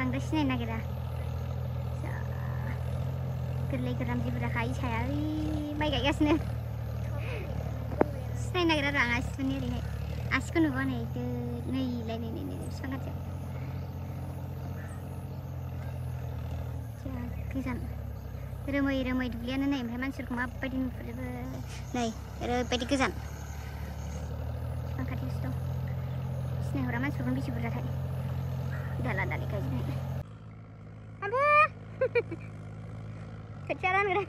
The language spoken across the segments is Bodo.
बांद्राय सिनायनो नागिरा गोरलै गोराम जेबोराखा इसाया माइ गायगासिनो सिनायनो नागिरा आरो आं आसिफोरनि ओरैहाय आसिखौ नुबा नै नैलाय नै बिफां खाथियाव गोजान रोमै रोमै दुब्लियानो नै ओमफ्राय मानसिफोरखौ माबायदि नुहुरजोबो नै ओरैबायदि गोजान बिफां खाथियावसो दं सिनायहरा मानसिफोरखौनो बेसे बुरजाथाय दाला दालि गायजोबनाय आबो खोथिया रानग्रा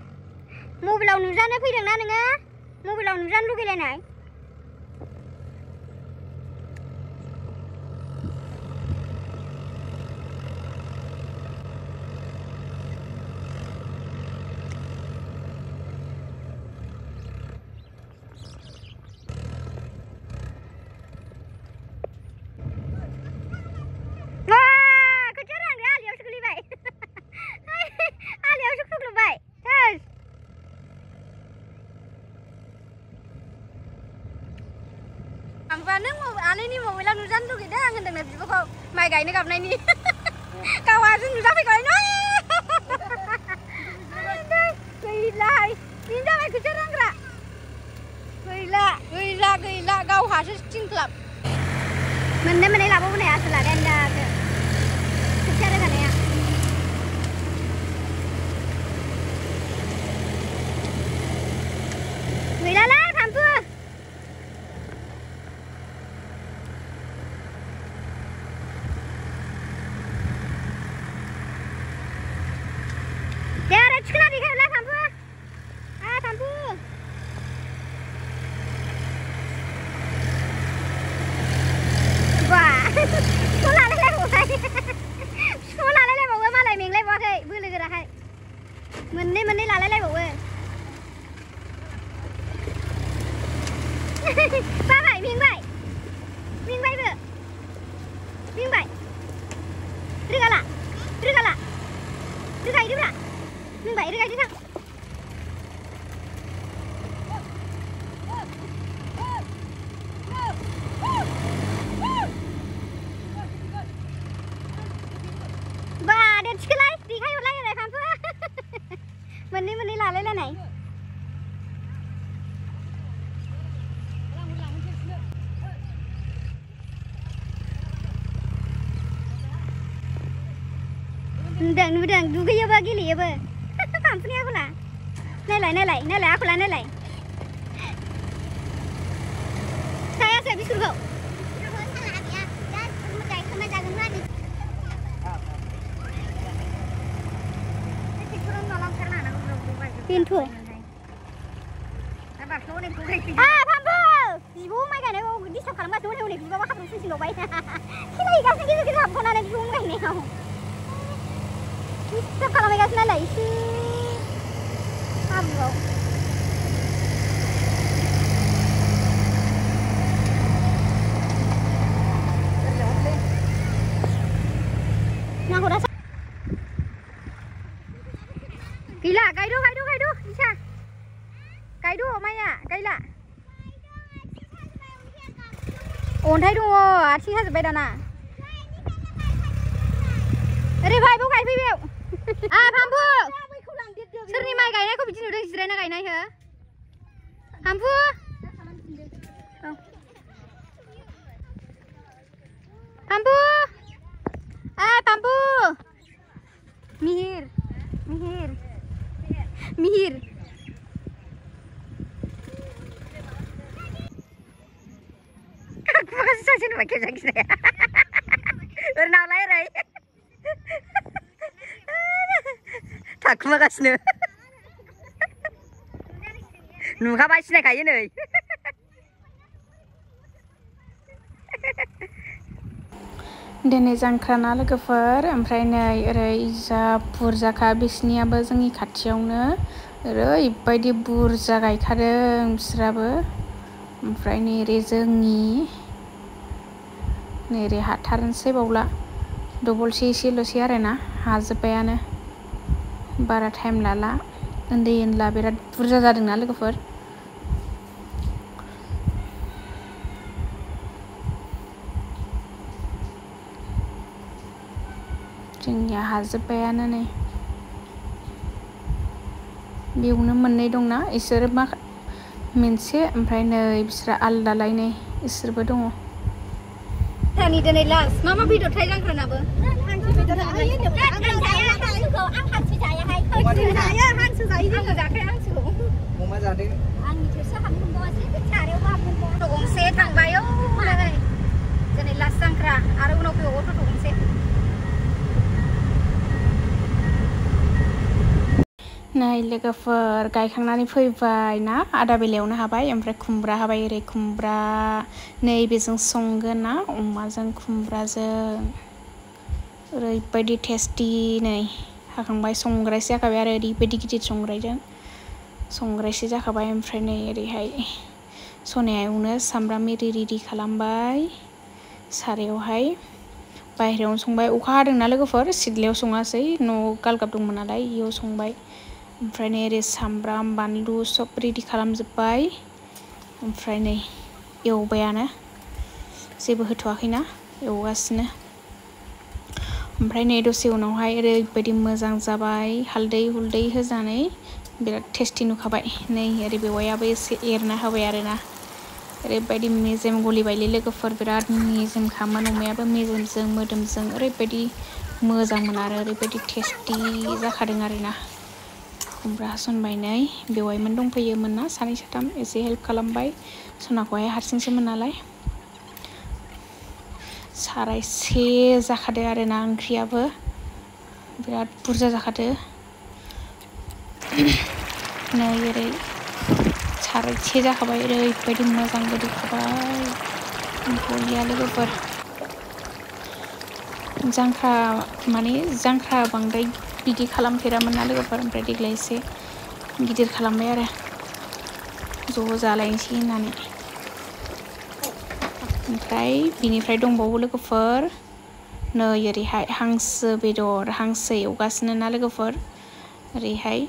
मबाइलाव नुजानो फैदोंना नोङो मबाइलाव नुजानो लुगैलायनाय नों आनैनि मबाइलाव नुजानो लुगैदों आं होनदोंनो बिब'खौ माइ गायनो गाबनायनि गावहासो नुजाफैबाय गैलाहाय बेनो जाबाय खोथिया रानग्रा गैला गावहासो थिंख्लाब मोननै लाबावनाय आसोला देन्दारसो खोथिया रोगानाया गैलालै थाम्फु मोननै लालायलायबावो बाबाय मेंबायबो रोगाला रोगाहैदोब्रा मेंबाय रोगाहैदो थां बा देरथिखोलाय देखायहरलाय आरो फाम्फु मोननै लालायलायनाय नुदों दुगैयोबो गेलेयोबो फाम्फुनि आखला नायलाय आखला नायलाय जायासै बिस्कुटखौ बेनोथ' फाम्फु बिब' माइ गायनायाव डिस्टार्ब खालामगासिनो हनै बिबाबा हाब्रु फुनसिनबावबाय खेलायगासिनो गेजेर हाबफानानै बिब' गायनायाव डिस्टार्ब खालामहैगासिनो नालाय एसे हाब्रुआव नाहरा गैला गायद' इसा गायद' माइया गायला अन्थाइ दङ आथिं हाजोब्बाय दाना ओरै बाव गायफै बेयाव फाम्फु सोरनि माइ गायनायखौ बिदि नुदों जिरायना गायनाय हो फाम्फु फाम्फु Mihir makasih saja nih pakai jagi saya bernalai rai tak makasih nih nuka baca nih kayak nih दिनै जांख्राना लोगोफोर ओमफ्राय नै ओरै जा बुरजाखा बिसनियाबो जोंनि खाथियावनो ओरैबायदि बुरजा गायखादों बिस्राबो ओमफ्राय नै जोंनि नै हाथारनोसै बावला दबलसे एसेल'सै आरोना हाजोब्बायानो बारा टाइम लाला उन्दै उनला बिराद बुरजा जादोंना लोगोफोर जोंनिया हाजोब्बायानो नै बेयावनो मोननै दंना इसोर मोनसे ओमफ्राय नै बिसोरा आलदालाय नै इसोरबो दङ दानि दिनै लास्ट मा बेदर थाय जांख्रानाबो हांसो बेदर जायो हांसो जायो जोङो जाखाया हांसोखौ अमा जादों आंनि थोरसिया हाबनो मोनबावासै सारायाव हाबनो गंसे थांबाय दिनै लास्ट जांख्रा आरो उनाव फैबावो टट' गंसे नै लोगोफोर गायखांनानै फैबाय ना आदा बेलायावनो हाबाय ओमफ्राय खुमब्रा हाबाय ओरै खुमब्रा नै बेजों संगोन ना अमाजों खुमब्राजों ओरैबायदि टेस्टि नै हाखांबाय संग्रायसो जाखाबाय आरो ओरैबायदि गिदिर संग्रायसो जाखाबाय ओमफ्राय नै ओरैहाय सनायावनो सामब्राम एरि रेडि खालामबाय सारायावहाय बाहेरायावनो संबाय अखा हादोंना लोगोफोर सिथ्लायाव सङासै न' गालगाब दंमोन नालाय इयाव संबाय ओमफ्राय नै ओरै सामब्राम बानलु सब रेडि खालामजोब्बाय ओमफ्राय नै एवबायानो जेबो होथ'वाखैना एवगासिनो ओमफ्राय नै दसे उनावहाय ओरैबायदि मोजां जाबाय हालदै हुलदै होजानै बिराद टेस्टि नुखाबाय नै ओरै बेवायाबो एसे एरना होबाय आरोना ओरैबायदि मेजेम गलिबायलै लोगोफोर बिराद मेजेमखामोन अमायाबो मेजेमजों मोदोमजों ओरैबायदि मोजांमोन आरो ओरैबायदि टेस्टि जाखादों आरोना खुमब्रा हासनबाय नै बेवायमोन दंफैयोमोन ना सानै साथाम एसे हेल्प खालामबाय सनाखौहाय हारसिंसोमोन नालाय सारायसे जाखादो आरोना ओंख्रियाबो बिराद बुरजा जाखादो नै ओरै सारायसे जाखाबाय ओरैबायदि मोजां गोदौखाबाय बरिया लोगोफोर जांख्रा बांद्राय बिदि खालामफेरामोन ना लोगोफोर ओमफ्राय देग्लाय एसे गिदिर खालामबाय आरो ज' जालायनोसै होननानै ओमफ्राय बिनिफ्राय दंबावो लोगोफोर नै ओरैहाय हांसो बेदर हांसो एवगासिनो ना लोगोफोर ओरैहाय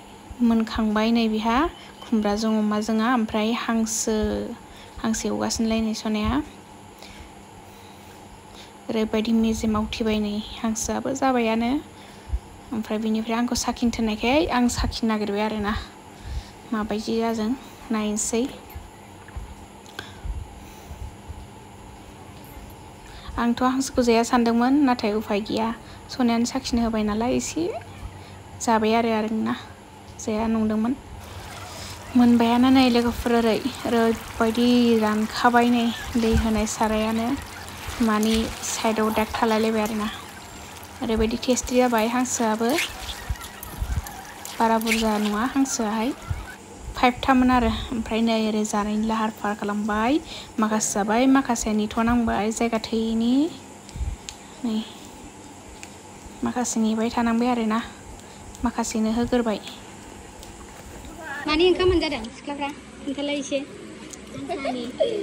मोनखांबाय नै बिहा खुमब्राजों अमाजोंआ ओमफ्राय हांसो एवगासिनोलाय नै सनाया ओरैबायदि मेजेम आवथिबाय नै हांसोआबो जाबायानो ओमफ्राय बिनिफ्राय आंखौ साखिनो थिननायखाय आं साखिनो नागिरबाय आरोना माबायदि जादों नायनोसै आंथ' हांसोखौ जाया सानदोंमोन नाथाय उफाय गैया सनायानो साखिनो होबाय नालाय एसे जाबाय आरोना जाया नंदोंमोन मोनबायानो नै लोगोफोर ओरैबायदि रानखाबाय नै दै होनाय सारायानो मानि साइडआव दाग थालायलायबाय आरोना ओरैबायदि टेस्टि जाबाय हांसोआबो बारा बुरजा नङा हांसोआहाय 5थामोन आरो ओमफ्राय नै ओरै जानायनि लाहार फाहार खालामबाय माखासे जाबाय माखासे नेथ'नांबाय जायगा थोयैनि नै माखासे नेबाय थानांबाय आरोना माखासेनो होग्रोबाय मानि ओंखाम मोनजादों सिख्लाफ्रा खोन्थालाय एसे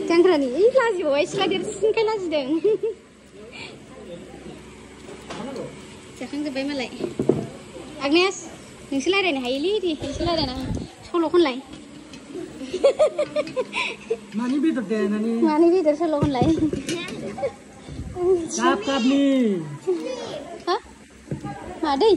जांख्रानि लाजिबावबाय सिख्ला देरसिनखाय लाजिदों जाखांजोब्बाय मालाय आगनेस नोंसो रायलायनो हायोलै दे एसे रायलायना सल' खनलाय मानि बेदर सल' खनलाय गाब गाबनि हा मा दै